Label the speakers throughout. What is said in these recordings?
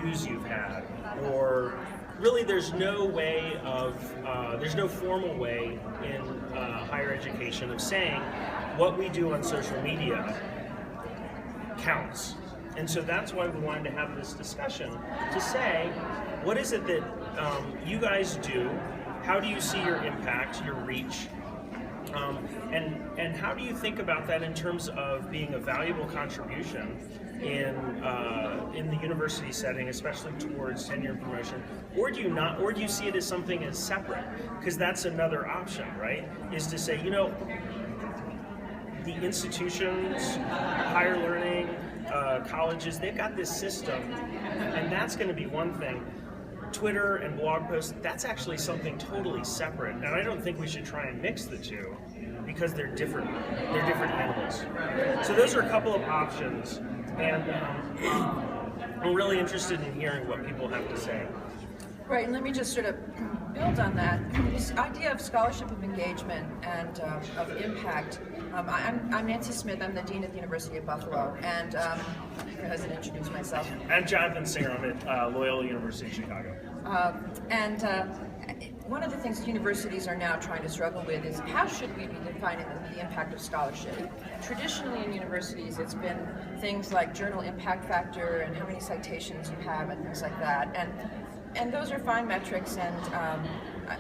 Speaker 1: views you've had, or really there's no way of, there's no formal way in higher education of saying what we do on social media counts. And so that's why we wanted to have this discussion to say, what is it that you guys do? How do you see your impact, your reach? And how do you think about that in terms of being a valuable contribution in the university setting, especially towards tenure and promotion? Or do you not? Or do you see it as something as separate? Because that's another option, right? Is to say, you know, the institutions, higher learning, colleges, they've got this system, and that's going to be one thing. Twitter and blog posts, that's actually something totally separate, and I don't think we should try and mix the two because they're different. They're different animals. So those are a couple of options, and I'm really interested in hearing what people have to say.
Speaker 2: Right, and let me just sort of build on that. This idea of scholarship of engagement and of impact. I'm Nancy Smith. I'm the Dean at the University of Buffalo, and I hasn't introduced myself.
Speaker 1: I'm Jonathan Singer. I'm at Loyola University of Chicago.
Speaker 2: One of the things universities are now trying to struggle with is how should we be defining the impact of scholarship? Traditionally in universities, it's been things like journal impact factor and how many citations you have and things like that. And those are fine metrics, and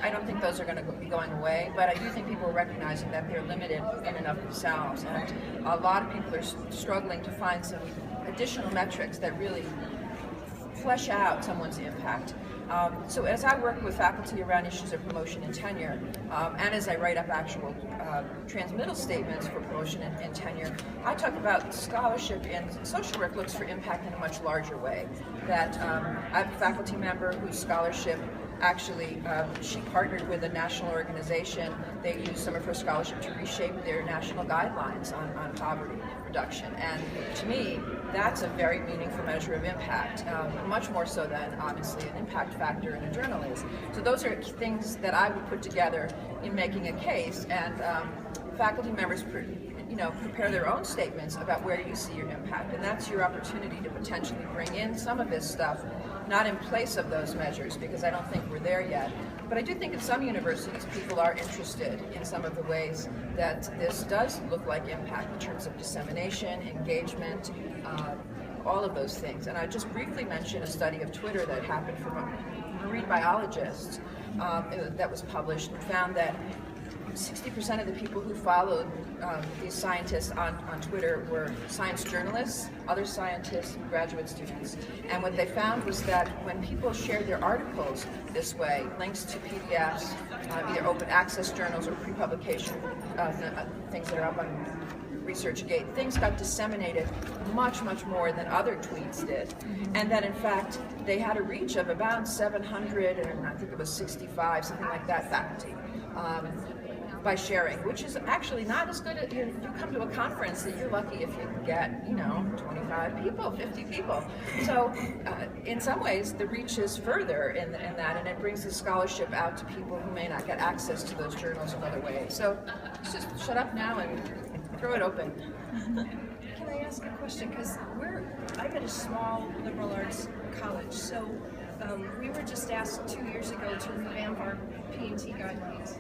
Speaker 2: I don't think those are going to be going away, but I do think people are recognizing that they're limited in and of themselves, and a lot of people are struggling to find some additional metrics that really flesh out someone's impact. So as I work with faculty around issues of promotion and tenure, and as I write up actual transmittal statements for promotion and tenure, I talk about scholarship, and social work looks for impact in a much larger way. That I have a faculty member whose scholarship actually, she partnered with a national organization. They used some of her scholarship to reshape their national guidelines on poverty reduction. And to me, that's a very meaningful measure of impact, much more so than obviously an impact factor in a journal is. So those are things that I would put together in making a case, and faculty members prepare their own statements about where you see your impact, and that's your opportunity to potentially bring in some of this stuff, not in place of those measures, because I don't think we're there yet. But I do think in some universities people are interested in some of the ways that this does look like impact in terms of dissemination, engagement, all of those things. And I just briefly mention a study of Twitter that happened from a marine biologist that was published, and found that 60% of the people who followed these scientists on Twitter were science journalists, other scientists, graduate students. And what they found was that when people shared their articles this way, links to PDFs, either open access journals or pre-publication things that are up on ResearchGate, things got disseminated much, much more than other tweets did. And that in fact, they had a reach of about 700, and I think it was 65, something like that, faculty. By sharing, which is actually not as good as you come to a conference that you're lucky if you get, 25 people, 50 people. So in some ways, the reach is further in that, and it brings the scholarship out to people who may not get access to those journals in other ways. So let's just shut up now and throw it open.
Speaker 3: Can I ask a question? Because I'm at a small liberal arts college, so we were just asked 2 years ago to revamp our P&T guidelines.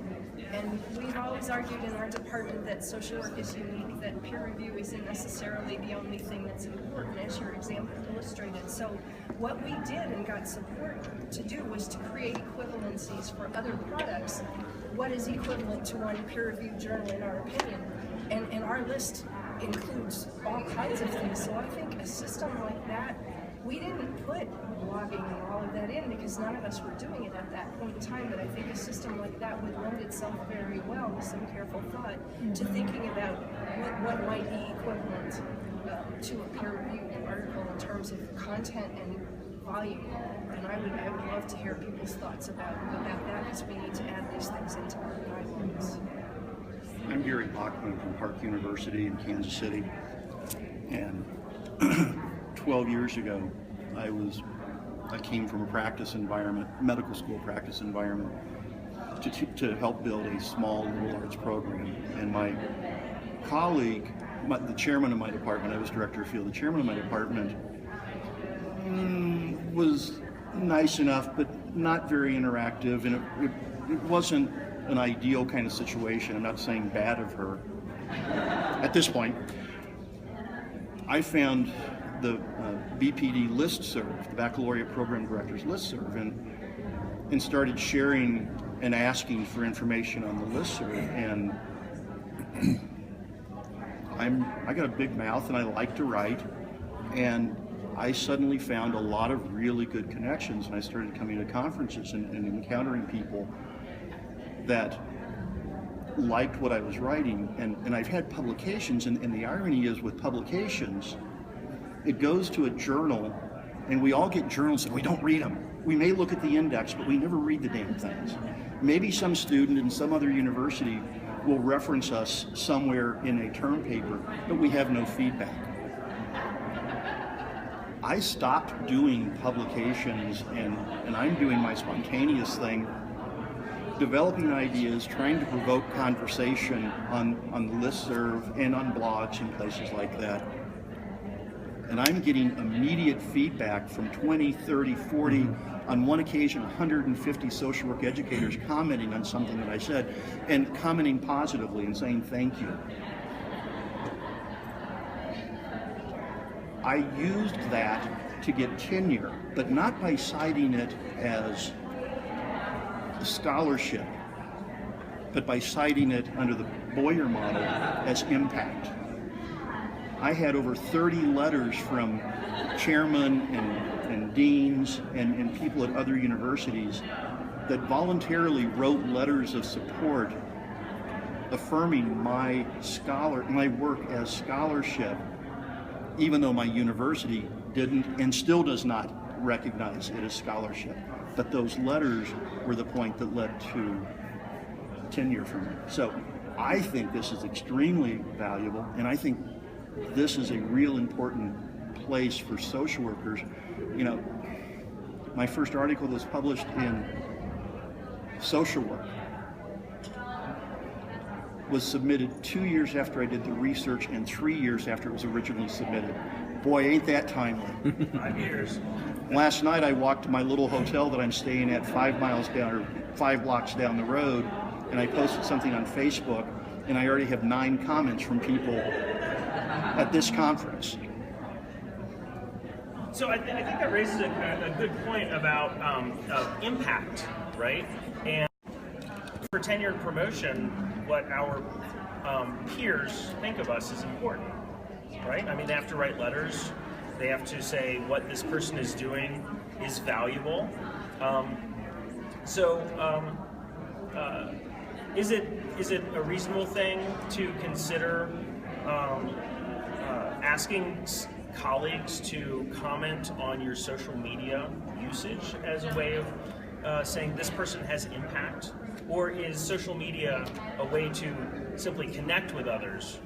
Speaker 3: And we've always argued in our department that social work is unique, that peer review isn't necessarily the only thing that's important, as your example illustrated. So what we did and got support to do was to create equivalencies for other products. What is equivalent to one peer-reviewed journal in our opinion? And our list includes all kinds of things. So I think a system like that, we didn't put blogging and all of that in because none of us were doing it at that point in time, but I think a system like that would lend itself very well, with some careful thought, to thinking about what might be equivalent to a peer-reviewed article in terms of content and volume. And I would love to hear people's thoughts about that, because we need to add these things into our guidelines.
Speaker 4: I'm Gary Bachman from Park University in Kansas City, and 12 years ago, I came from a practice environment, medical school practice environment, to help build a small liberal arts program. And my colleague, the chairman of my department, I was director of field, the chairman of my department was nice enough, but not very interactive, and it wasn't an ideal kind of situation. I'm not saying bad of her. At this point, I found the BPD listserv, the Baccalaureate Program Directors listserv, and started sharing and asking for information on the listserv. And I got a big mouth and I like to write, and I suddenly found a lot of really good connections, and I started coming to conferences and encountering people that liked what I was writing, and I've had publications, and the irony is with publications, it goes to a journal, and we all get journals and we don't read them. We may look at the index, but we never read the damn things. Maybe some student in some other university will reference us somewhere in a term paper, but we have no feedback. I stopped doing publications, and I'm doing my spontaneous thing, developing ideas, trying to provoke conversation on the listserv and on blogs and places like that. And I'm getting immediate feedback from 20, 30, 40, on one occasion 150 social work educators commenting on something that I said, and commenting positively and saying thank you. I used that to get tenure, but not by citing it as scholarship, but by citing it under the Boyer model as impact. I had over 30 letters from chairmen and deans and people at other universities that voluntarily wrote letters of support affirming my work as scholarship, even though my university didn't and still does not recognize it as scholarship. But those letters were the point that led to tenure for me. So I think this is extremely valuable, and I think this is a real important place for social workers. You know, my first article was published in Social Work was submitted 2 years after I did the research and 3 years after it was originally submitted. Boy, ain't that timely.
Speaker 1: 5 years.
Speaker 4: Last night I walked to my little hotel that I'm staying at 5 blocks down the road, and I posted something on Facebook, and I already have 9 comments from people at this conference.
Speaker 1: So I think that raises a good point about impact, right? And for tenure and promotion, what our peers think of us is important, right? I mean, they have to write letters. They have to say what this person is doing is valuable. Is it a reasonable thing to consider asking colleagues to comment on your social media usage as a way of saying this person has impact? Or is social media a way to simply connect with others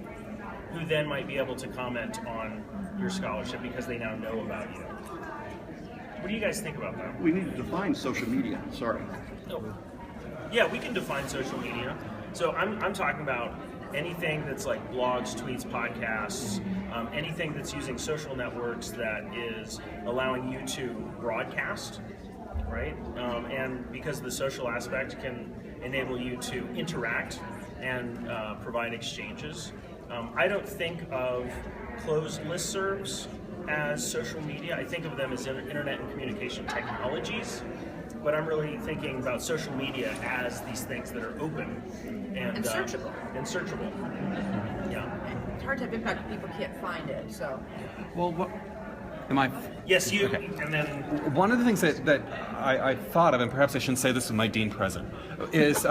Speaker 1: who then might be able to comment on your scholarship because they now know about you? What do you guys think about that?
Speaker 4: We need to define social media, sorry.
Speaker 1: Oh. Yeah, we can define social media. So I'm talking about anything that's like blogs, tweets, podcasts, anything that's using social networks that is allowing you to broadcast, right? And because the social aspect can enable you to interact and provide exchanges. I don't think of closed listservs as social media. I think of them as internet and communication technologies, but I'm really thinking about social media as these things that are open and
Speaker 2: searchable.
Speaker 1: Yeah.
Speaker 2: It's hard to have impact if people can't find it, so.
Speaker 5: Well, what am I?
Speaker 1: Yes, you.
Speaker 5: Okay.
Speaker 1: And then
Speaker 5: One of the things that I thought of, and perhaps I shouldn't say this with my dean present, is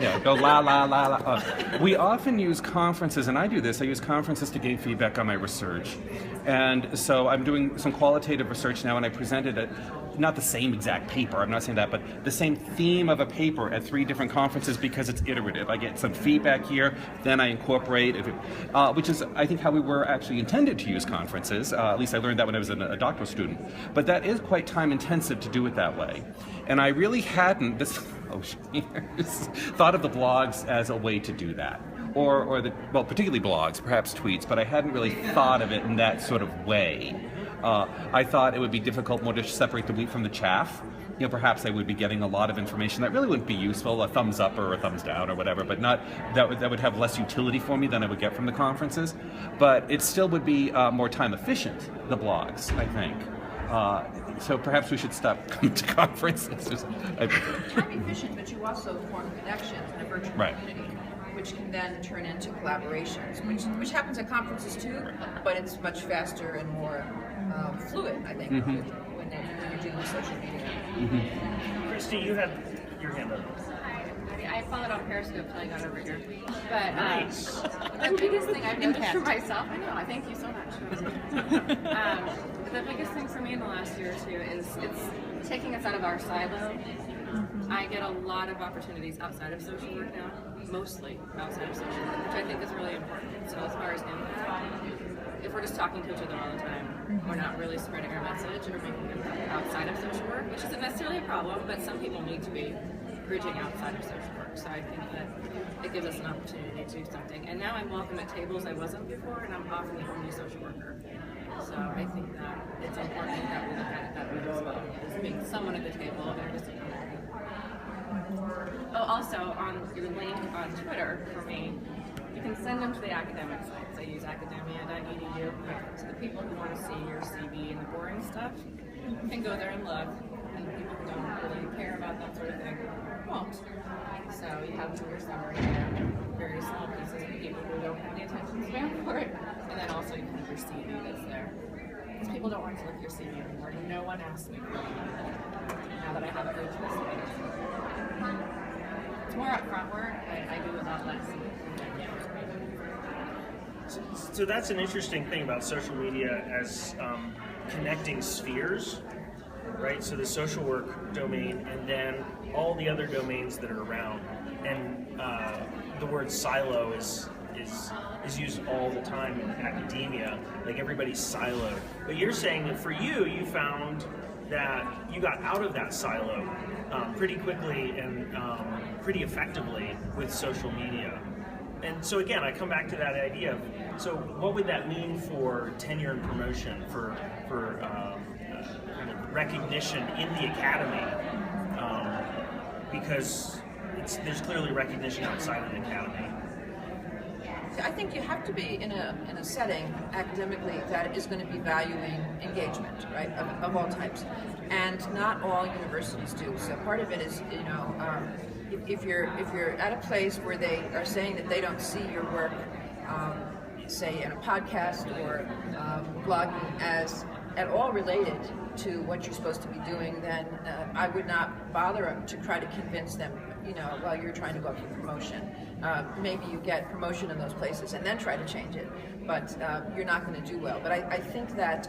Speaker 5: yeah, go la la la la. We often use conferences, and I do this. I use conferences to gain feedback on my research, and so I'm doing some qualitative research now, and I presented it. Not the same exact paper, I'm not saying that, but the same theme of a paper at 3 different conferences because it's iterative. I get some feedback here, then I incorporate, which is, I think, how we were actually intended to use conferences. At least I learned that when I was a doctoral student. But that is quite time intensive to do it that way. And I really hadn't, thought of the blogs as a way to do that. or particularly blogs, perhaps tweets, but I hadn't really thought of it in that sort of way. I thought it would be difficult more to separate the wheat from the chaff. Perhaps I would be getting a lot of information that really wouldn't be useful, a thumbs up or a thumbs down or whatever, but not that would have less utility for me than I would get from the conferences. But it still would be more time efficient, the blogs, I think. So perhaps we should stop coming to conferences.
Speaker 2: Time efficient, but you also form connections in a virtual
Speaker 5: Right.
Speaker 2: community, which can then turn into collaborations, which happens at conferences too, but it's much faster and more fluid, I think, when you're dealing with social media.
Speaker 1: Christy, you had your hand up.
Speaker 6: I followed on Periscope until I got over here. But
Speaker 1: Nice.
Speaker 6: the biggest thing I've noticed for myself, I know, I thank you so much. The biggest thing for me in the last year or two is it's taking us out of our silo. I get a lot of opportunities outside of social work now, mostly outside of social work, which I think is really important. So as far as impact, if we're just talking to each other all the time, we're not really spreading our message or making impact outside of social work, which isn't necessarily a problem, but some people need to be bridging outside of social work. So I think that it gives us an opportunity to do something. And now I'm welcome at tables I wasn't before, and I'm often the only social worker. So I think that it's important that we look at it that way as well, as being someone at the table and just a community. Oh, also on your link on Twitter for me, you can send them to the academic sites. I use academia.edu. So the people who want to see your CV and the boring stuff can go there and look, and the people who don't really care about that sort of thing won't. So you have your summary there, very small pieces for people who don't have the attention span for it, and then also you have your CV that's there. Because people don't want to look at your CV anymore. No one asks me for it now that I have it written this way. It's more upfront work, but I do a lot less.
Speaker 1: So that's an interesting thing about social media as connecting spheres, right? So the social work domain and then all the other domains that are around. And the word silo is used all the time in academia, like everybody's siloed. But you're saying that for you, you found that you got out of that silo pretty quickly and pretty effectively with social media. And so again, I come back to that idea of, so what would that mean for tenure and promotion, for kind of recognition in the academy? Because there's clearly recognition outside of the academy.
Speaker 2: I think you have to be in a setting academically that is going to be valuing engagement, right, of all types, and not all universities do. So part of it is, if you're at a place where they are saying that they don't see your work, say in a podcast or blogging as at all related to what you're supposed to be doing, then I would not bother to try to convince them, while you're trying to go up for promotion. Maybe you get promotion in those places and then try to change it, but you're not going to do well. But I think that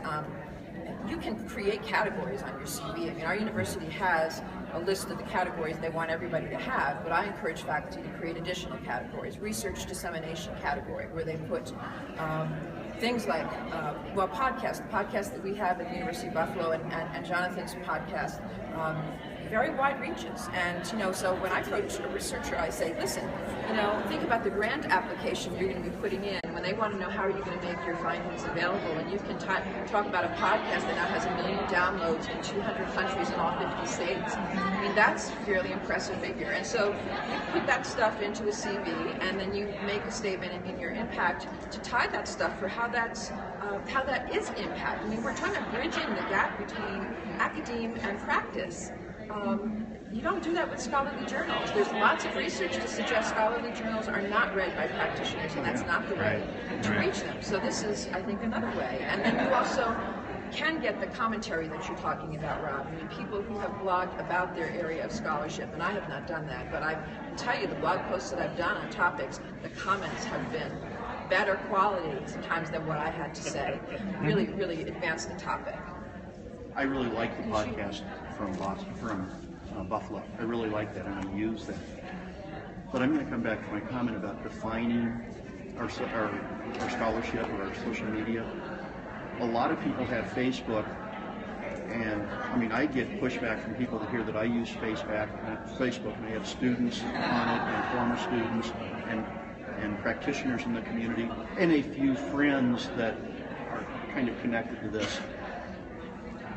Speaker 2: you can create categories on your CV. I mean, our university has a list of the categories they want everybody to have, but I encourage faculty to create additional categories. Research dissemination category, where they put things like, podcasts. The podcast that we have at the University of Buffalo and Jonathan's podcast, very wide reaches. And, so when I approach a researcher, I say, listen, think about the grant application you're going to be putting in. When they want to know how are you going to make your findings available, and you can talk about a podcast that now has 1 million downloads in 200 countries in all 50 states. I mean, that's a fairly impressive figure. And so you put that stuff into a CV, and then you make a statement in your impact to tie that stuff for how that is impact. I mean, we're trying to bridge in the gap between academe and practice. You don't do that with scholarly journals. There's lots of research to suggest scholarly journals are not read by practitioners, and that's not the way to reach them. So this is, I think, another way. And then you also can get the commentary that you're talking about, Rob. I mean, people who have blogged about their area of scholarship, and I have not done that, but I can tell you the blog posts that I've done on topics, the comments have been better quality sometimes than what I had to say. Really, really advanced the topic.
Speaker 4: I really like the podcast from Buffalo. I really like that, and I use that. But I'm going to come back to my comment about defining our scholarship or our social media. A lot of people have Facebook, and I get pushback from people to hear that I use Facebook, and I have students on it and former students, and and practitioners in the community, and a few friends that are kind of connected to this.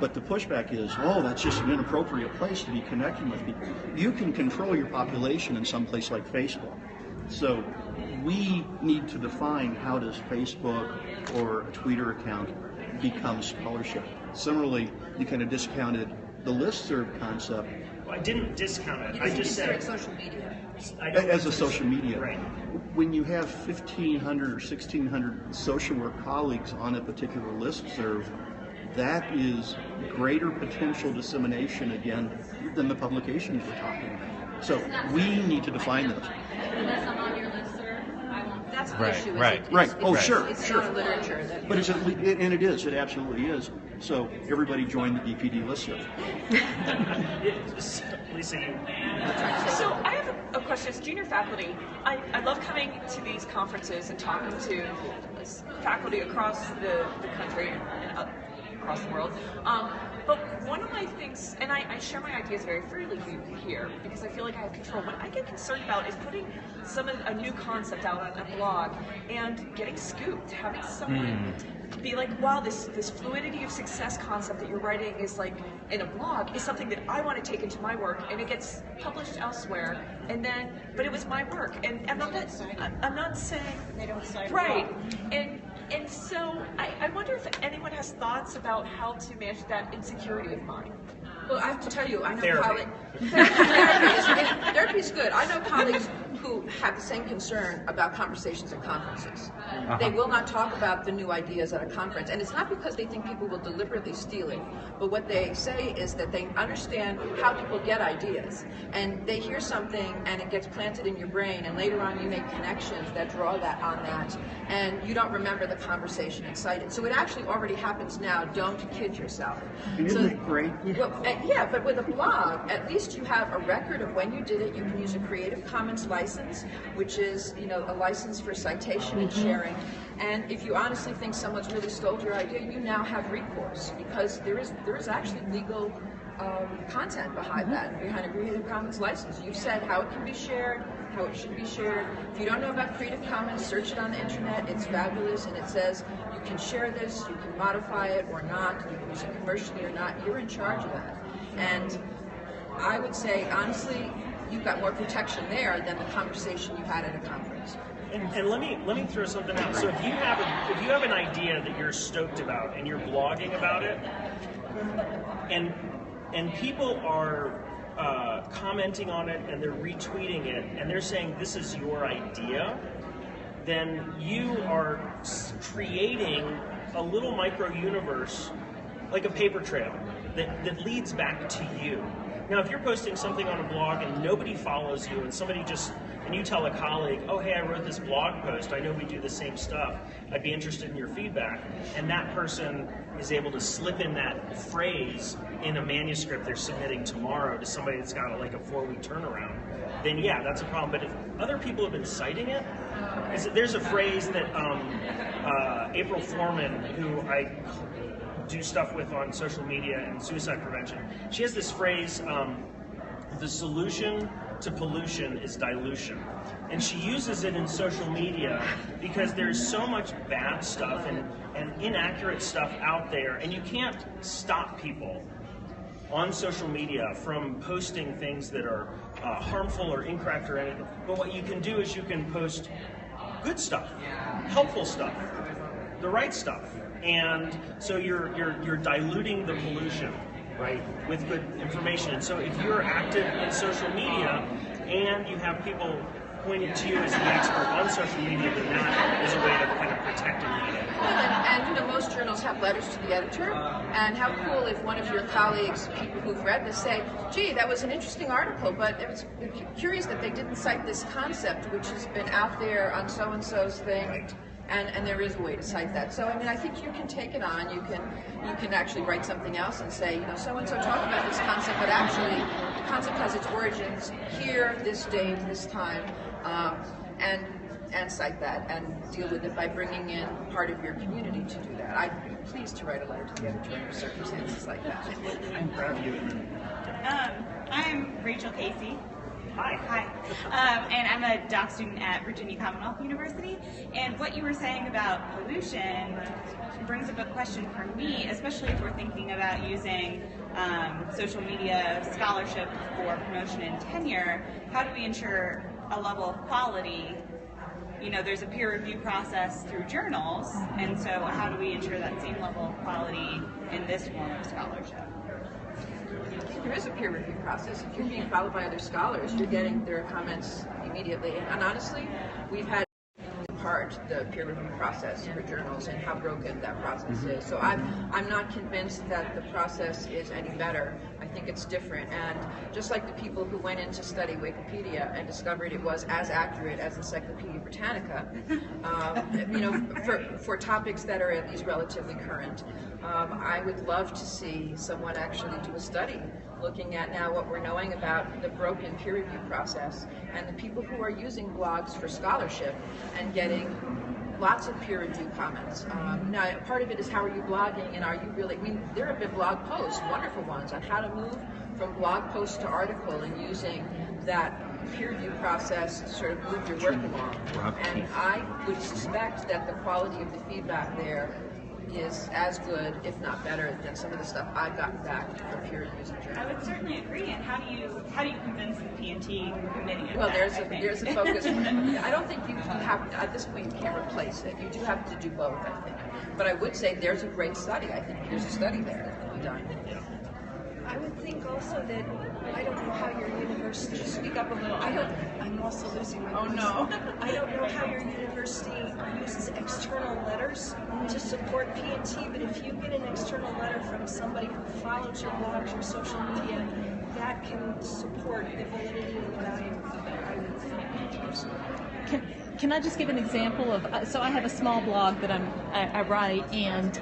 Speaker 4: But the pushback is, oh, that's just an inappropriate place to be connecting with people. You can control your population in some place like Facebook. So we need to define, how does Facebook or a Twitter account become scholarship? Similarly, you kind of discounted the listserv concept
Speaker 1: Well, I didn't discount it. I
Speaker 2: You
Speaker 1: just
Speaker 2: consider it
Speaker 1: said
Speaker 2: social media.
Speaker 1: I don't
Speaker 4: as a social media.
Speaker 1: Right.
Speaker 4: When you have 1,500 or 1,600 social work colleagues on a particular listserv, that is greater potential dissemination, again, than the publications we're talking about. So we need to define those.
Speaker 6: Unless I'm on your listserv, I won't.
Speaker 2: That's the
Speaker 5: Right,
Speaker 2: issue.
Speaker 5: right.
Speaker 4: Right. Oh, sure,
Speaker 2: It's
Speaker 4: sure.
Speaker 2: not literature. That,
Speaker 4: But and it is, it absolutely is. So everybody join the DPD listserv.
Speaker 1: Lisa, you
Speaker 7: So I have a question as junior faculty. I love coming to these conferences and talking to faculty across the country and across the world. But one of my things, and I share my ideas very freely here because I feel like I have control. What I get concerned about is putting a new concept out on a blog and getting scooped, having someone be like, wow, this fluidity of success concept that you're writing is like in a blog is something that I want to take into my work, and it gets published elsewhere. And then, but it was my work, and I'm not saying
Speaker 3: They don't cite
Speaker 7: right. And so I wonder if anyone has thoughts about how to manage that insecurity of mine.
Speaker 2: well, I have to tell you, I know
Speaker 1: Therapy.
Speaker 2: Therapy is good. I know colleagues who have the same concern about conversations at conferences. They will not talk about the new ideas at a conference, and it's not because they think people will deliberately steal it, but what they say is that they understand how people get ideas, and they hear something and it gets planted in your brain, and later on you make connections that draw that on that, and you don't remember the conversation and cite it. So it actually already happens now. Don't kid yourself.
Speaker 4: Isn't that great?
Speaker 2: Well, yeah, but with a blog, at least you have a record of when you did it. You can use a Creative Commons license, which is, a license for citation and sharing. And if you honestly think someone's really stole your idea, you now have recourse because there is actually legal content behind that, behind a Creative Commons license. You've said how it can be shared, how it should be shared. If you don't know about Creative Commons, search it on the internet. It's fabulous, and it says you can share this, you can modify it or not, you can use it commercially or not. You're in charge of that. And I would say, honestly, you've got more protection there than the conversation you had at a conference.
Speaker 1: and let me throw something out. So if you have an idea that you're stoked about and you're blogging about it, and people are commenting on it and they're retweeting it and they're saying this is your idea, then you are creating a little micro universe, like a paper trail that leads back to you. Now, if you're posting something on a blog and nobody follows you, and you tell a colleague, oh, hey, I wrote this blog post, I know we do the same stuff, I'd be interested in your feedback, and that person is able to slip in that phrase in a manuscript they're submitting tomorrow to somebody that's got like a 4-week turnaround, then yeah, that's a problem. But if other people have been citing it, there's a phrase that April Foreman, who I do stuff with on social media and suicide prevention, she has this phrase, the solution to pollution is dilution. And she uses it in social media because there's so much bad stuff and inaccurate stuff out there, and you can't stop people on social media from posting things that are harmful or incorrect or anything. But what you can do is you can post good stuff, helpful stuff, the right stuff. And so you're diluting the pollution, right, with good information. And so if you're active in social media and you have people pointing to you as the expert on social media, then that is a way of kind of protecting that.
Speaker 2: And most journals have letters to the editor. And how cool if one of your colleagues, people who've read this, say, gee, that was an interesting article, but it was curious that they didn't cite this concept, which has been out there on so-and-so's thing.
Speaker 1: Right.
Speaker 2: And there is a way to cite that. So, I think you can take it on. You can actually write something else and say, so-and-so talked about this concept, but actually the concept has its origins here, this date, this time, and cite that and deal with it by bringing in part of your community to do that. I'd be pleased to write a letter to the editor under circumstances like that.
Speaker 1: I'm proud of you.
Speaker 8: I'm Rachel Casey. Hi. And I'm a doc student at Virginia Commonwealth University. And what you were saying about pollution brings up a question for me, especially if we're thinking about using social media scholarship for promotion and tenure. How do we ensure a level of quality? You know, there's a peer review process through journals, and so how do we ensure that same level of quality in this form of scholarship?
Speaker 2: There is a peer review process. If you're being followed by other scholars, you're getting their comments immediately. And honestly, we've had part the peer review process for journals and how broken that process is. So I'm not convinced that the process is any better. I think it's different. And just like the people who went in to study Wikipedia and discovered it was as accurate as Encyclopedia Britannica, you know, for topics that are at least relatively current, I would love to see someone actually do a study looking at now what we're knowing about the broken peer review process and the people who are using blogs for scholarship and getting lots of peer review comments. Now, part of it is how are you blogging and are you really, I mean, there have been blog posts, wonderful ones, on how to move from blog post to article and using that peer review process to sort of move your work along. And I would suspect that the quality of the feedback there is as good, if not better, than some of the stuff I've gotten back from peer reviews and journals.
Speaker 8: I would certainly agree. And how do you convince the P&T committee of
Speaker 2: Well,
Speaker 8: that,
Speaker 2: there's a focus. I don't think you have at this point you can't replace it. You do have to do both, I think. But I would say there's a great study. I think there's a study there that can be done.
Speaker 3: I would think also that I don't know how your university.
Speaker 2: Speak up a little.
Speaker 3: I'm also losing my voice.
Speaker 2: no.
Speaker 3: I don't know how your university uses external letters to support P&T, but if you get an external letter from somebody who follows your blogs or social media, that can support the validity and the value of it, I would think.
Speaker 9: Can I just give an example of? So I have a small blog that I write, and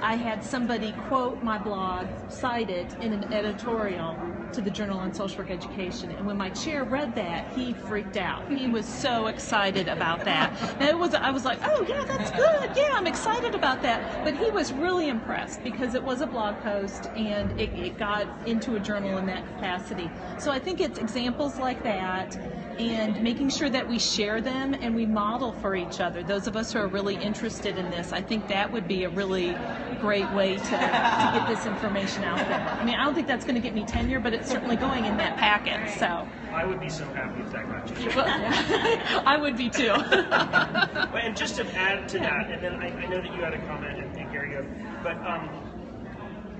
Speaker 9: I had somebody quote my blog, cite it in an editorial to the Journal on Social Work Education. And when my chair read that, he freaked out. He was so excited about that. And I was like, oh yeah, that's good. Yeah, I'm excited about that. But he was really impressed because it was a blog post and it got into a journal in that capacity. So I think it's examples like that and making sure that we share them and we model for each other. Those of us who are really interested in this, I think that would be a really great way to get this information out there. I mean, I don't think that's going to get me tenure, but it's certainly going in that packet. So
Speaker 1: I would be so happy if that got you.
Speaker 9: I would be too.
Speaker 1: And just to add to that, and then I know that you had a comment, and Gary, but I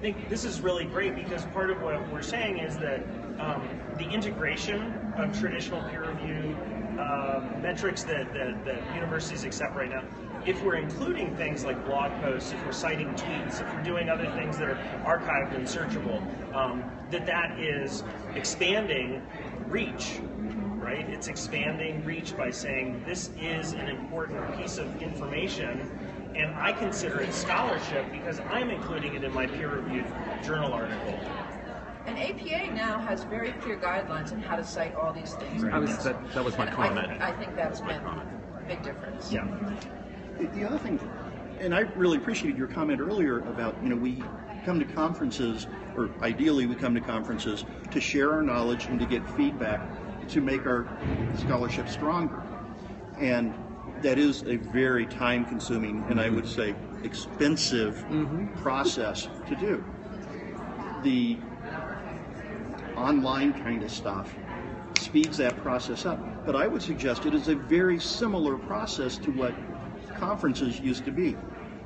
Speaker 1: think this is really great because part of what we're saying is that the integration of traditional peer review metrics that universities accept right now, if we're including things like blog posts, if we're citing tweets, if we're doing other things that are archived and searchable, that is expanding reach, right? It's expanding reach by saying this is an important piece of information and I consider it scholarship because I'm including it in my peer-reviewed journal article.
Speaker 2: And APA now has very clear guidelines on how to cite all these things.
Speaker 5: That was my comment.
Speaker 2: I think that's been a big difference.
Speaker 1: Yeah.
Speaker 4: The other thing, and I really appreciated your comment earlier about, you know, we come to conferences, or ideally we come to conferences to share our knowledge and to get feedback to make our scholarship stronger. And that is a very time-consuming and I would say expensive process to do. The online kind of stuff speeds that process up, but I would suggest it is a very similar process to what conferences used to be.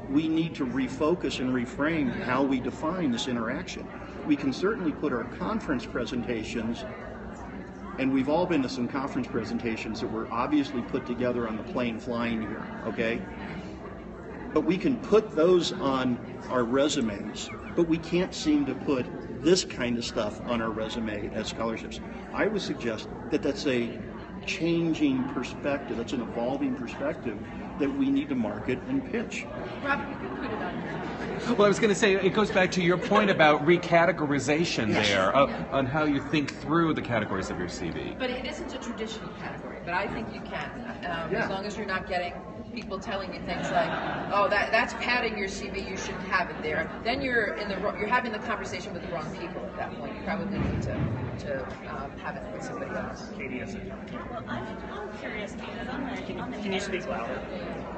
Speaker 4: We need to refocus and reframe how we define this interaction. We can certainly put our conference presentations, and we've all been to some conference presentations that were obviously put together on the plane flying here, okay? But we can put those on our resumes, but we can't seem to put this kind of stuff on our resume as scholarships. I would suggest that that's a changing perspective, that's an evolving perspective that we need to market and pitch.
Speaker 2: Robert, you can put it on your.
Speaker 5: Well, I was going to say, it goes back to your point about recategorization there, on how you think through the categories of your CV.
Speaker 2: But it isn't a traditional category, but I think you can, as long as you're not getting people telling you things like, "Oh, that's padding your CV. You shouldn't have it there." Then you're having the conversation with the wrong people at that point. You probably need to have it with somebody else.
Speaker 1: Katie has it.
Speaker 8: Well, I'm curious because
Speaker 1: Can you speak louder?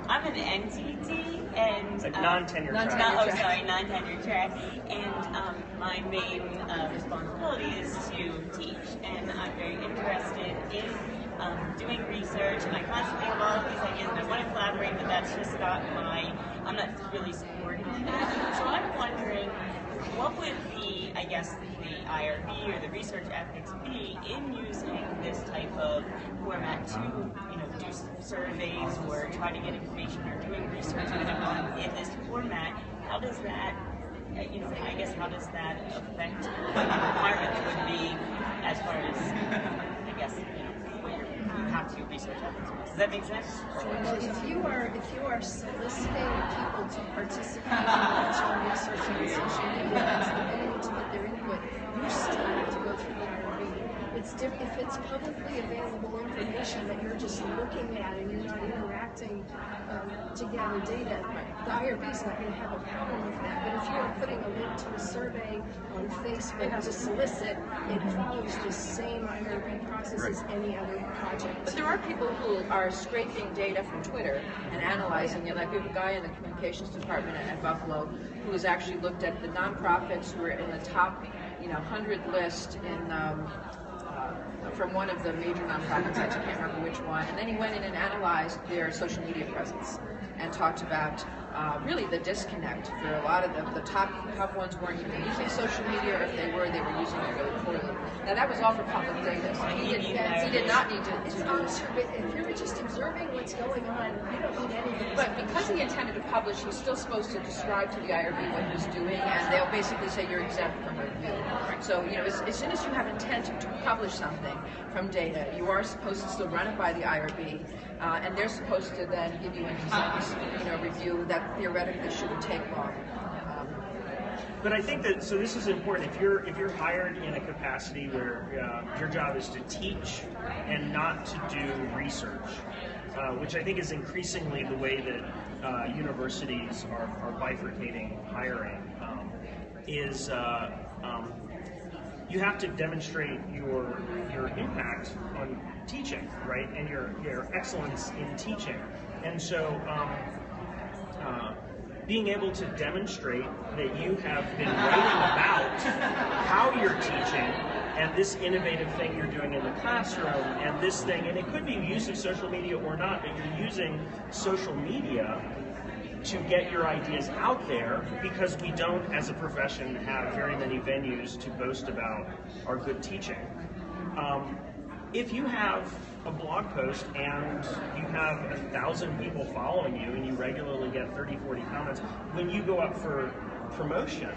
Speaker 8: I'm an NTT and
Speaker 1: Like non-tenure track.
Speaker 8: non-tenure track, and my main responsibility is to teach, and I'm very interested in doing research, and I constantly have all of these ideas, and I want to collaborate, but that's just not I'm not really supporting it. So I'm wondering, what would the IRB or the research ethics be in using this type of format to, do surveys or try to get information or doing research in this format? How does that, how does that affect what the requirements would be as far as, what you have to research ethics? Does that make sense?
Speaker 3: Well, if you are soliciting people to participate in your research and social media and to get their input, you still have to go through the IRB. It's different if it's publicly available information that you're just looking at and you're not interacting to gather data. The IRB is not going to have a problem with that. But if you're putting a link to a survey on Facebook to solicit, it follows the same IRB process as any other project.
Speaker 2: But there are people who are scraping data from Twitter and analyzing it. Like we have a guy in the communications department at Buffalo who has actually looked at the nonprofits who are in the top, 100 list in from one of the major nonprofits. I can't remember which one. And then he went in and analyzed their social media presence and talked about really the disconnect for a lot of the top ones weren't even using social media, or if they were using it really poorly. Now that was all for public data, so he did not need to do this.
Speaker 3: If you're just observing what's going on, you don't need anything.
Speaker 2: But because he intended to publish, he's still supposed to describe to the IRB what he's doing, and they'll basically say you're exempt from review. So, as soon as you have intent to publish something from data, you are supposed to still run it by the IRB, and they're supposed to then give you an exempt, review that theoretically shouldn't take long.
Speaker 1: But I think that this is important. If you're hired in a capacity where your job is to teach and not to do research, which I think is increasingly the way that universities are bifurcating hiring, you have to demonstrate your impact on teaching, right, and your excellence in teaching, and so. Being able to demonstrate that you have been writing about how you're teaching and this innovative thing you're doing in the classroom and this thing, and it could be use of social media or not, but you're using social media to get your ideas out there, because we don't, as a profession, have very many venues to boast about our good teaching. If you have a blog post and you have 1,000 people following you and you regularly get 30, 40 comments, when you go up for promotion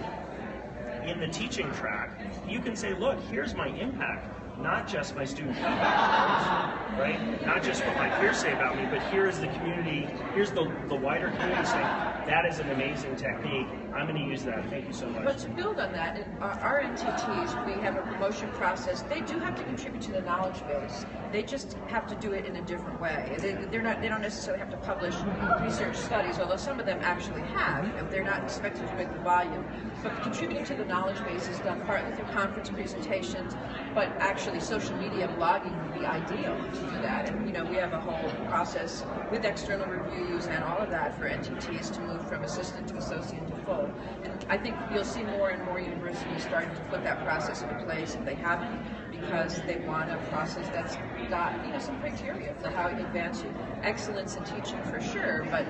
Speaker 1: in the teaching track, you can say, look, here's my impact, not just my student feedback, right? Not just what my peers say about me, but here is the community, here's the wider community saying, that is an amazing technique. I'm going to use that. Thank you so much.
Speaker 2: But to build on that, in our NTTs, we have a promotion process. They do have to contribute to the knowledge base. They just have to do it in a different way. They don't necessarily have to publish research studies, although some of them actually have. They're not expected to make the volume. But contributing to the knowledge base is done partly through conference presentations, but actually social media blogging would be ideal to do that. And we have a whole process with external reviews and all of that for NTTs to move from assistant to associate to full. And I think you'll see more and more universities starting to put that process into place if they haven't, because they want a process that's got some criteria for how you advance excellence in teaching for sure, but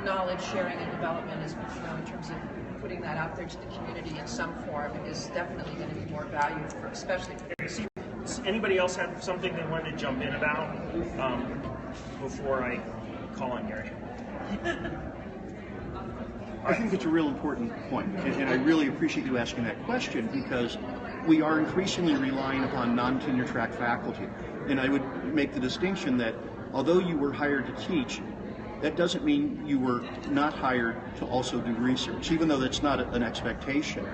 Speaker 2: knowledge sharing and development is, in terms of putting that out there to the community in some form, is definitely going to be more valued, especially for
Speaker 1: Anybody else have something they wanted to jump in about before I call on Gary?
Speaker 4: I think it's a real important point, and I really appreciate you asking that question, because we are increasingly relying upon non-tenure track faculty. And I would make the distinction that although you were hired to teach, that doesn't mean you were not hired to also do research, even though that's not an expectation.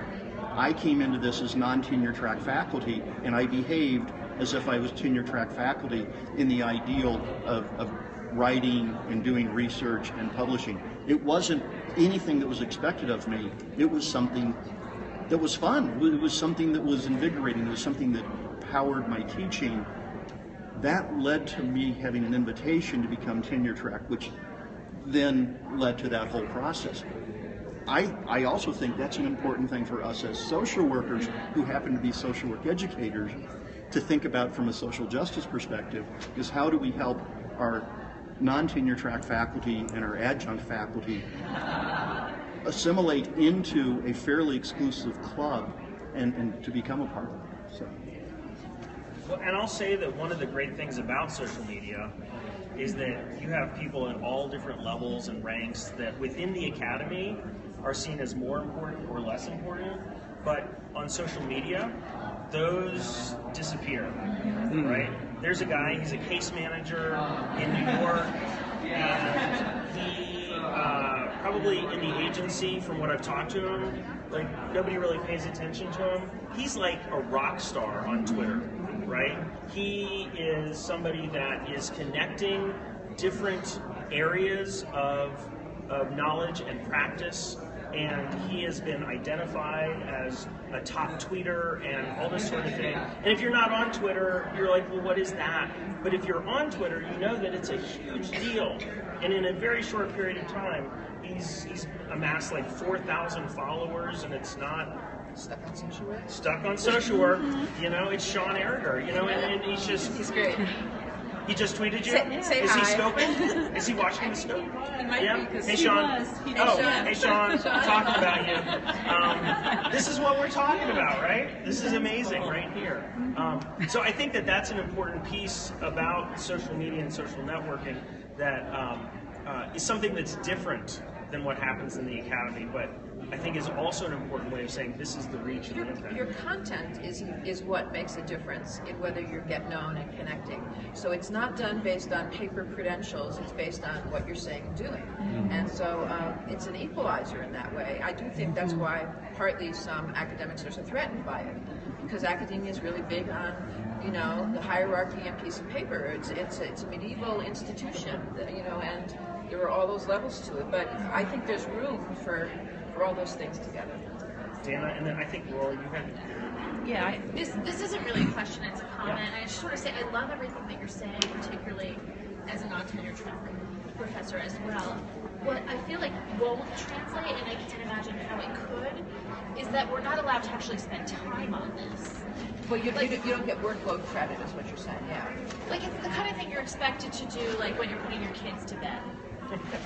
Speaker 4: I came into this as non-tenure track faculty, and I behaved as if I was tenure track faculty in the ideal of writing and doing research and publishing. It wasn't anything that was expected of me. It was something that was fun. It was something that was invigorating. It was something that powered my teaching. That led to me having an invitation to become tenure track, which then led to that whole process. I also think that's an important thing for us as social workers who happen to be social work educators to think about from a social justice perspective, is how do we help our non-tenure track faculty and our adjunct faculty assimilate into a fairly exclusive club and to become a part of it. So.
Speaker 1: Well, and I'll say that one of the great things about social media is that you have people at all different levels and ranks that within the academy are seen as more important or less important, but on social media, those disappear, right? There's a guy, he's a case manager in New York, and he probably in the agency, from what I've talked to him, like nobody really pays attention to him. He's like a rock star on Twitter, right? He is somebody that is connecting different areas of knowledge and practice, and he has been identified as a top tweeter and all this sort of thing. And if you're not on Twitter, you're like, well, what is that? But if you're on Twitter, you know that it's a huge deal. And in a very short period of time, he's amassed like 4,000 followers, and it's not
Speaker 2: Stuck on social work?
Speaker 1: stuck on social work. You know, it's Sean Erger, you know, and he's
Speaker 2: great.
Speaker 1: He just tweeted you?
Speaker 2: Say
Speaker 1: Is
Speaker 2: hi.
Speaker 1: he scoping? Is he watching the scope?
Speaker 2: might be, 'cause
Speaker 1: Hey
Speaker 2: he
Speaker 1: Sean.
Speaker 9: was. He
Speaker 1: Oh,
Speaker 9: was.
Speaker 1: hey Sean. I'm talking about you. This is what we're talking about, right? This is amazing right here. So I think that that's an important piece about social media and social networking that is something that's different than what happens in the academy, but I think is also an important way of saying this is the reach and the impact.
Speaker 2: Your content is what makes a difference in whether you get known and connecting. So it's not done based on paper credentials, it's based on what you're saying and doing. And so it's an equalizer in that way. I do think that's why partly some academics are so threatened by it, because academia is really big on, you know, the hierarchy and piece of paper. It's a medieval institution, you know, and there are all those levels to it. But I think there's room for all those things together.
Speaker 1: Dana, and then I think Laura, you had.
Speaker 10: Yeah, this isn't really a question, it's a comment. I just want to say I love everything that you're saying, particularly as a non-tenure track professor as well. What I feel like won't translate, and I can imagine how it could, is that we're not allowed to actually spend time on this.
Speaker 2: Well, you don't get workload credit, is what you're saying, yeah.
Speaker 10: Like, it's the kind of thing you're expected to do, like when you're putting your kids to bed.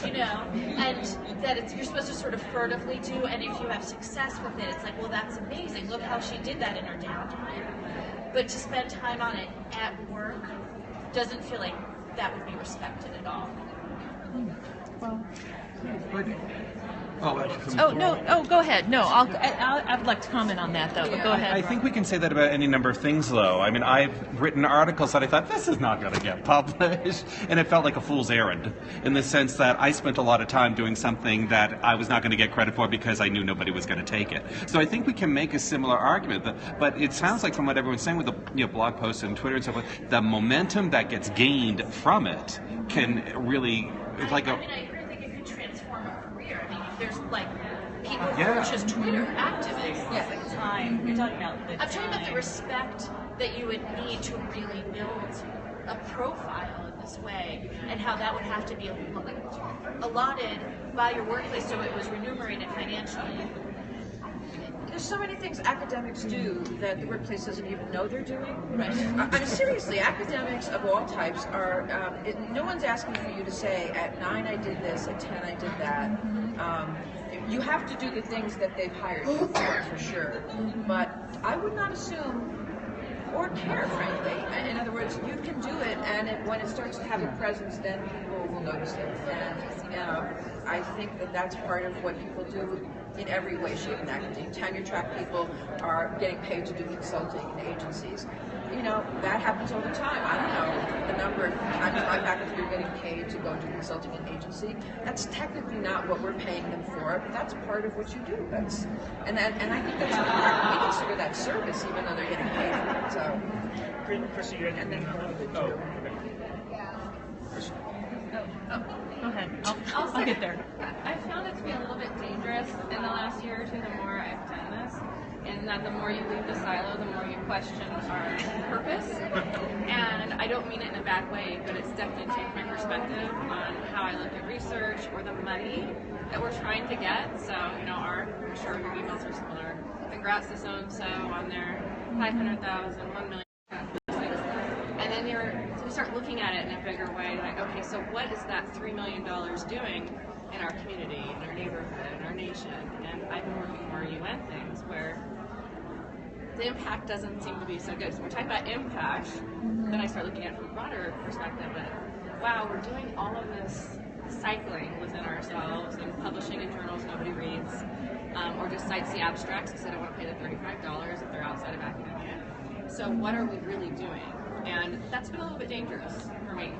Speaker 10: You know, and that you're supposed to sort of furtively do, and if you have success with it, it's like, well, that's amazing. Look how she did that in her downtime. But to spend time on it at work doesn't feel like that would be respected at all.
Speaker 9: Well,
Speaker 5: Oh,
Speaker 9: no. Oh, go ahead. No, I'd like to comment on that though. But go ahead.
Speaker 5: I think we can say that about any number of things, though. I mean, I've written articles that I thought, this is not going to get published. And it felt like a fool's errand in the sense that I spent a lot of time doing something that I was not going to get credit for because I knew nobody was going to take it. So I think we can make a similar argument. But it sounds like from what everyone's saying with the blog posts and Twitter and so forth, the momentum that gets gained from it can really... It's like
Speaker 10: I mean, I agree. I think it could transform a career. I mean, there's like people who are just Twitter activists.
Speaker 8: Yeah, the time. You're talking about the
Speaker 10: I'm talking about the respect that you would need to really build a profile in this way, and how that would have to be allotted by your workplace so it was remunerated financially.
Speaker 2: There's so many things academics do that the workplace doesn't even know they're doing.
Speaker 10: Right.
Speaker 2: I mean, seriously, academics of all types are, no one's asking for you to say, at 9 I did this, at 10 I did that. You have to do the things that they've hired you for sure. But I would not assume or care, frankly. In other words, you can do it, and when it starts to have a presence, then people will notice it. And you know, I think that that's part of what people do in every way, shape, and academia. Tenure track people are getting paid to do consulting in agencies. You know, that happens all the time. I don't know the number of times my faculty are getting paid to go do consulting in agency. That's technically not what we're paying them for, but that's part of what you do. And I think that's important. We consider that service, even though they're getting paid for it. So,
Speaker 1: Chris, you had
Speaker 2: and then
Speaker 1: oh, okay.
Speaker 9: I'll get there.
Speaker 6: I found it to be a little bit dangerous in the last year or two, the more I've done this, in that the more you leave the silo, the more you question our purpose. And I don't mean it in a bad way, but it's definitely changed my perspective on how I look at research or the money that we're trying to get. So, I'm sure your emails are similar. Congrats to so-and-so on their 500,000, 1 million. And then we start looking at it in a bigger way, like, okay, so what is that $3 million doing in our community, in our neighborhood, in our nation? And I've been working more UN things where the impact doesn't seem to be so good. So we're talking about impact, then I start looking at it from a broader perspective, but wow, we're doing all of this cycling within ourselves and publishing in journals nobody reads, or just cites the abstracts because they don't want to pay the $35 if they're outside of academia. So what are we really doing? And that's been a little bit dangerous for me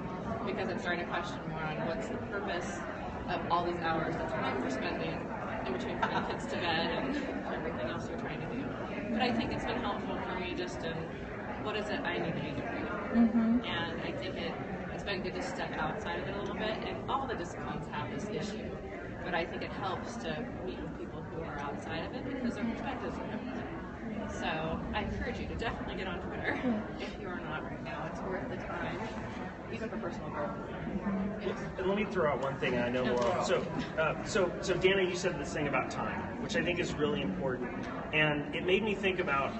Speaker 6: because I'm starting to question more on what's the purpose of all these hours of time we're spending in between putting kids to bed and everything else we're trying to do. But I think it's been helpful for me just in what is it I need to be doing. And I think it's been good to step outside of it a little bit. And all the disciplines have this issue, but I think it helps to meet with people who are outside of it because their perspectives are different. So I encourage you to definitely get on Twitter if you are not right now. It's worth the time, even for personal growth.
Speaker 1: And let me throw out one thing, and I know Laurel. So Dana, you said this thing about time, which I think is really important, and it made me think about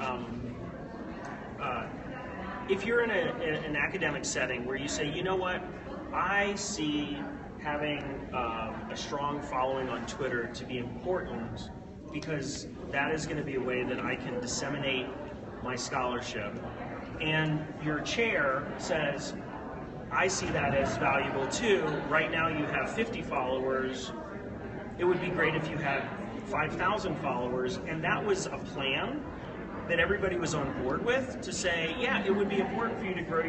Speaker 1: if you're in an academic setting where you say, you know what, I see having a strong following on Twitter to be important because that is going to be a way that I can disseminate my scholarship. And your chair says, I see that as valuable too. Right now you have 50 followers. It would be great if you had 5,000 followers. And that was a plan that everybody was on board with to say, yeah, it would be important for you to grow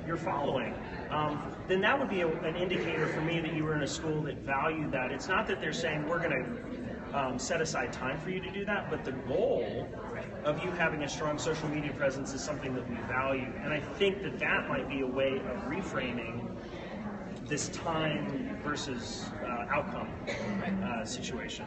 Speaker 1: your following. Then that would be an indicator for me that you were in a school that valued that. It's not that they're saying we're going to set aside time for you to do that, but the goal of you having a strong social media presence is something that we value. And I think that might be a way of reframing this time versus outcome situation.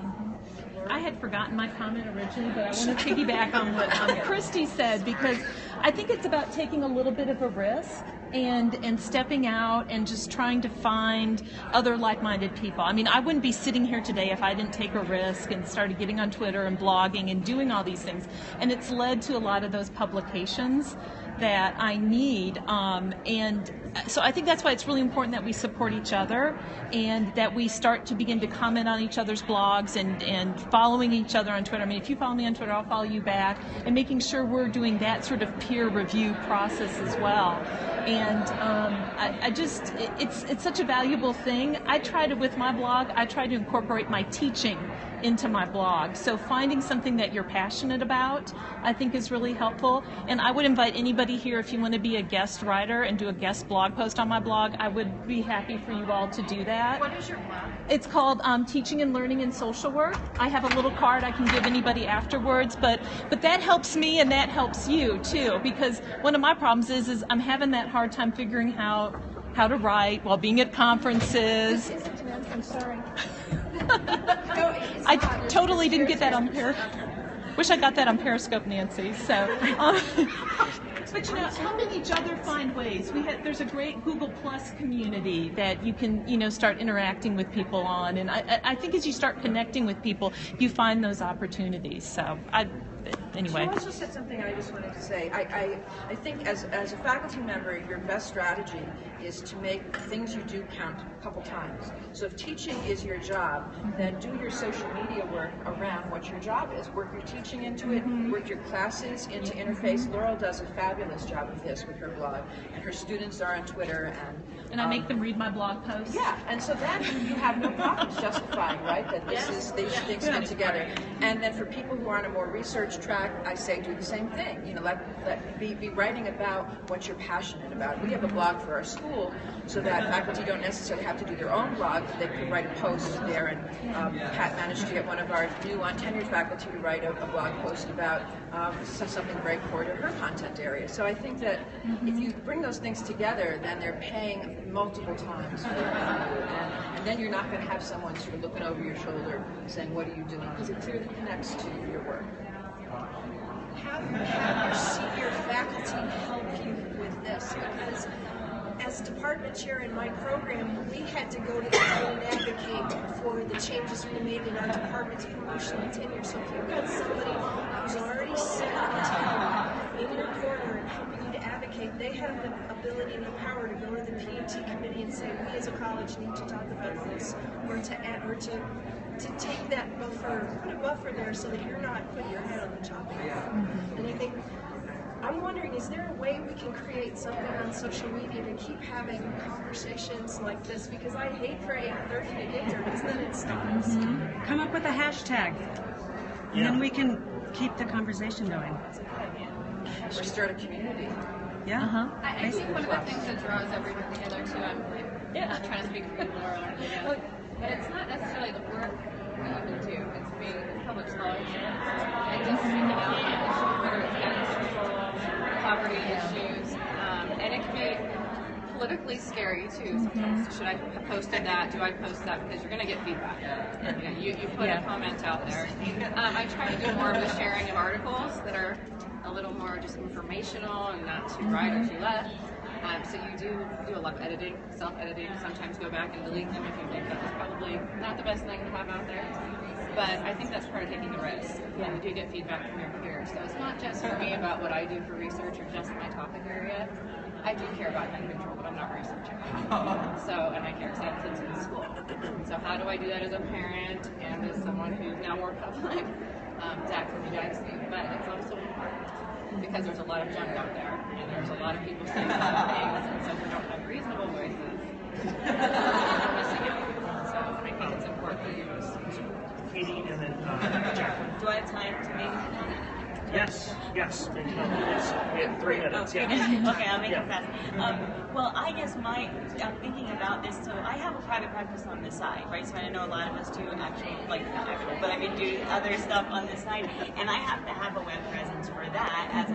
Speaker 9: I had forgotten my comment originally, but I want to piggyback on what Christy said, because I think it's about taking a little bit of a risk and stepping out and just trying to find other like-minded people. I mean, I wouldn't be sitting here today if I didn't take a risk and started getting on Twitter and blogging and doing all these things. And it's led to a lot of those publications that I need. And so I think that's why it's really important that we support each other and that we start to begin to comment on each other's blogs and following each other on Twitter. I mean, if you follow me on Twitter, I'll follow you back, and making sure we're doing that sort of peer review process as well. And it's such a valuable thing. I try to, with my blog, I try to incorporate my teaching into my blog. So finding something that you're passionate about, I think, is really helpful. And I would invite anybody here, if you want to be a guest writer and do a guest blog post on my blog, I would be happy for you all to do that.
Speaker 10: What is your blog?
Speaker 9: It's called Teaching and Learning in Social Work. I have a little card I can give anybody afterwards, but that helps me and that helps you too, because one of my problems is I'm having that hard time figuring how to write while being at conferences.
Speaker 3: I'm sorry.
Speaker 9: I totally didn't get that on Wish I got that on Periscope, Nancy. So, but you know, helping each other find ways. There's a great Google Plus community that you can start interacting with people on, and I think as you start connecting with people, you find those opportunities. So anyway.
Speaker 2: She also said something I just wanted to say. I think as a faculty member, your best strategy is to make things you do count a couple times. So if teaching is your job, then do your social media work around what your job is. Work your teaching into it, work your classes into Interface. Laurel does a fabulous job of this with her blog, and her students are on Twitter.
Speaker 9: And I make them read my blog posts.
Speaker 2: Yeah, and so then you have no problems justifying, right, that these things fit together. And then for people who are on a more research track, back, I say do the same thing. You know, be writing about what you're passionate about. We have a blog for our school so that faculty don't necessarily have to do their own blog. They can write a post there, and Pat managed to get one of our new untenured faculty to write a blog post about something very core to her content area. So I think that if you bring those things together, then they're paying multiple times for it. And then you're not going to have someone sort of looking over your shoulder saying, what are you doing? Because it clearly connects to your work.
Speaker 3: Have you had your senior faculty help you with this? Because as department chair in my program, we had to go to the board and advocate for the changes we made in our department's promotion and tenure. So if you've got somebody who's already set on tenure in your corner and helping you to advocate, they have the ability and the power to go to the P&T committee and say, we as a college need to talk about this, or to take that buffer, put a buffer there so that you're not putting your head on the chopping block. And I think, I'm wondering, is there a way we can create something on social media to keep having conversations like this? Because I hate for 8:30 to get there, because then it stops.
Speaker 11: Come up with a hashtag, and then we can keep the conversation going.
Speaker 2: Or start a community.
Speaker 11: Yeah.
Speaker 6: I think one of the things that draws everyone together too, I'm not trying to speak for people or anything, but it's not necessarily the work that you can do, it's being public scholarship and just speaking out on issues, whether it's gun control, poverty issues, and it can be politically scary too sometimes. Should I have posted that? Do I post that? Because you're going to get feedback. You put a comment out there. I try to do more of the sharing of articles that are a little more just informational and not too right or too left. So you do a lot of editing, self-editing, sometimes go back and delete them if you think that was probably not the best thing to have out there. But I think that's part of taking the risk. And you do get feedback from your peers. So it's not just for me about what I do for research or just my topic area. I do care about gun control, but I'm not researching. And I care because I have kids in school. So how do I do that as a parent and as someone who's now more public? Exactly what you guys see. But it's also important because there's a lot of junk out there, and there's a lot of people saying a lot of things, and so if we don't have reasonable voices, we're missing out. So I think it's important to use.
Speaker 1: Katie, and then Jacqueline.
Speaker 8: Do I have time to maybe?
Speaker 1: Yes. We have 3 minutes.
Speaker 8: Okay,
Speaker 1: Yeah.
Speaker 8: okay, I'll make it fast. Well, I guess I'm thinking about this. So I have a private practice on the side, right? So I know a lot of us do actually, like not actual, but I mean do other stuff on the side, and I have to have a web presence for that as a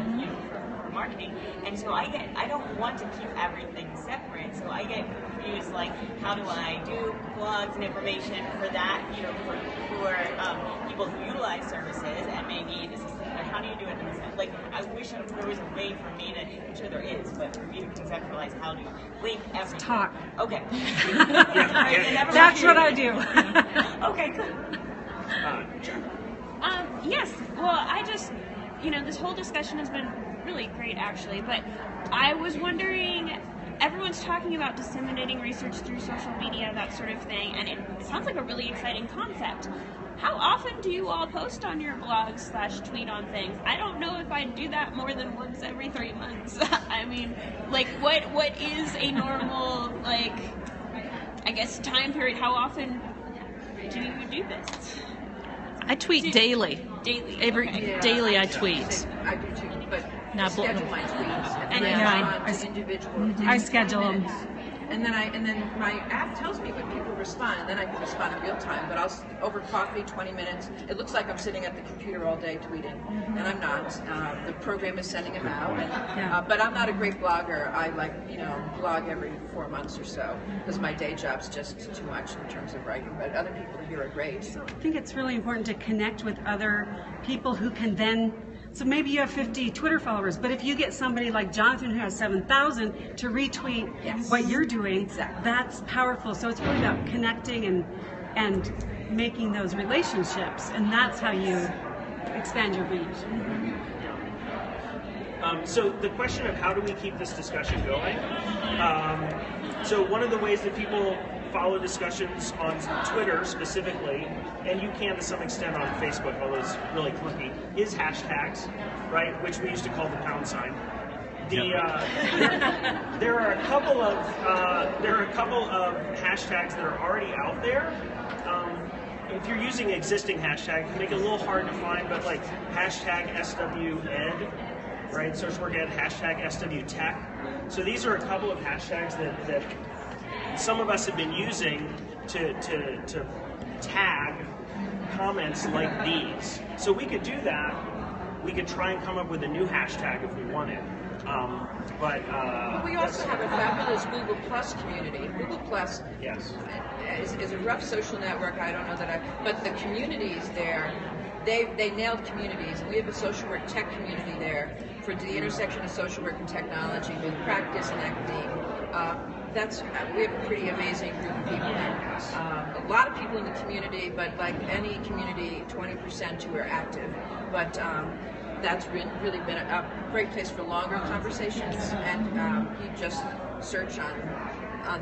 Speaker 8: for marketing. And so I don't want to keep everything separate. So I get confused, like how do I do blogs and information for that? For people who utilize services and maybe this is. How do you do it in the sense? Like, I wish there was a way for me to, I'm sure there is, but for me to conceptualize how to link everything.
Speaker 11: Talk.
Speaker 8: Okay.
Speaker 11: That's what I do.
Speaker 8: Okay, good.
Speaker 12: Yes, well, I just, this whole discussion has been really great, actually, but I was wondering, everyone's talking about disseminating research through social media, that sort of thing, and it sounds like a really exciting concept. How often do you all post on your blogs / tweet on things? I don't know if I'd do that more than once every 3 months. I mean, like, what is a normal, I guess, time period? How often do you do this?
Speaker 9: I tweet daily.
Speaker 12: Daily.
Speaker 9: Daily I tweet.
Speaker 2: I do too, but
Speaker 9: Now,
Speaker 2: I schedule my tweets and then
Speaker 11: Yeah.
Speaker 2: on to individual.
Speaker 11: I schedule them.
Speaker 2: And then my app tells me when people respond, and then I can respond in real time. But over coffee, 20 minutes. It looks like I'm sitting at the computer all day tweeting, and I'm not. The program is sending them out, but I'm not a great blogger. I blog every 4 months or so because my day job's just too much in terms of writing. But other people here are great.
Speaker 11: I think it's really important to connect with other people who can then. So maybe you have 50 Twitter followers, but if you get somebody like Jonathan who has 7,000 to retweet what you're doing, that's powerful. So it's really about connecting and making those relationships, and that's how you expand your reach.
Speaker 1: So the question of how do we keep this discussion going? So one of the ways that people follow discussions on Twitter specifically, and you can to some extent on Facebook, although it's really clunky, is hashtags, right? Which we used to call the pound sign. There are a couple of hashtags that are already out there. if you're using existing hashtags, make it a little hard to find, but like hashtag SWEd, right? Social work ed, hashtag SWTech. So these are a couple of hashtags that some of us have been using to tag comments like these. So we could do that. We could try and come up with a new hashtag if we wanted.
Speaker 2: We also have a fabulous Google Plus community. Google Plus
Speaker 1: yes.
Speaker 2: is a rough social network. I don't know that but the communities there, they nailed communities. And we have a social work tech community there for the intersection of social work and technology with practice and academia. We have a pretty amazing group of people there. A lot of people in the community, but like any community, 20% who are active. But that's really been a great place for longer conversations, and you just search on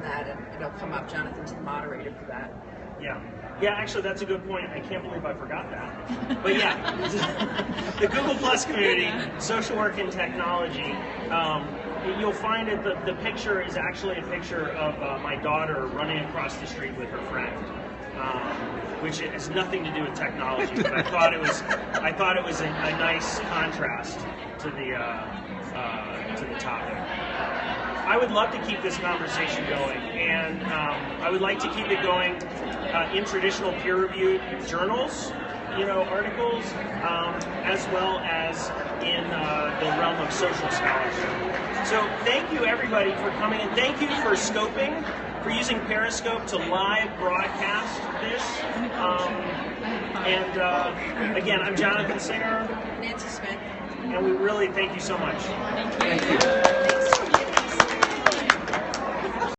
Speaker 2: that and it'll come up. Jonathan's the moderator for that.
Speaker 1: Yeah, actually that's a good point. I can't believe I forgot that. But yeah, the Google Plus community, social work and technology, you'll find it, the picture is actually a picture of my daughter running across the street with her friend. Which has nothing to do with technology, but I thought it was a nice contrast to the topic. I would love to keep this conversation going, and I would like to keep it going in traditional peer-reviewed journals, articles, as well as in the realm of social scholarship. So thank you everybody for coming, and thank you for scoping, for using Periscope to live broadcast this. Again, I'm Jonathan Singer.
Speaker 2: Nancy Smith.
Speaker 1: And we really thank you so much.
Speaker 2: Thank you.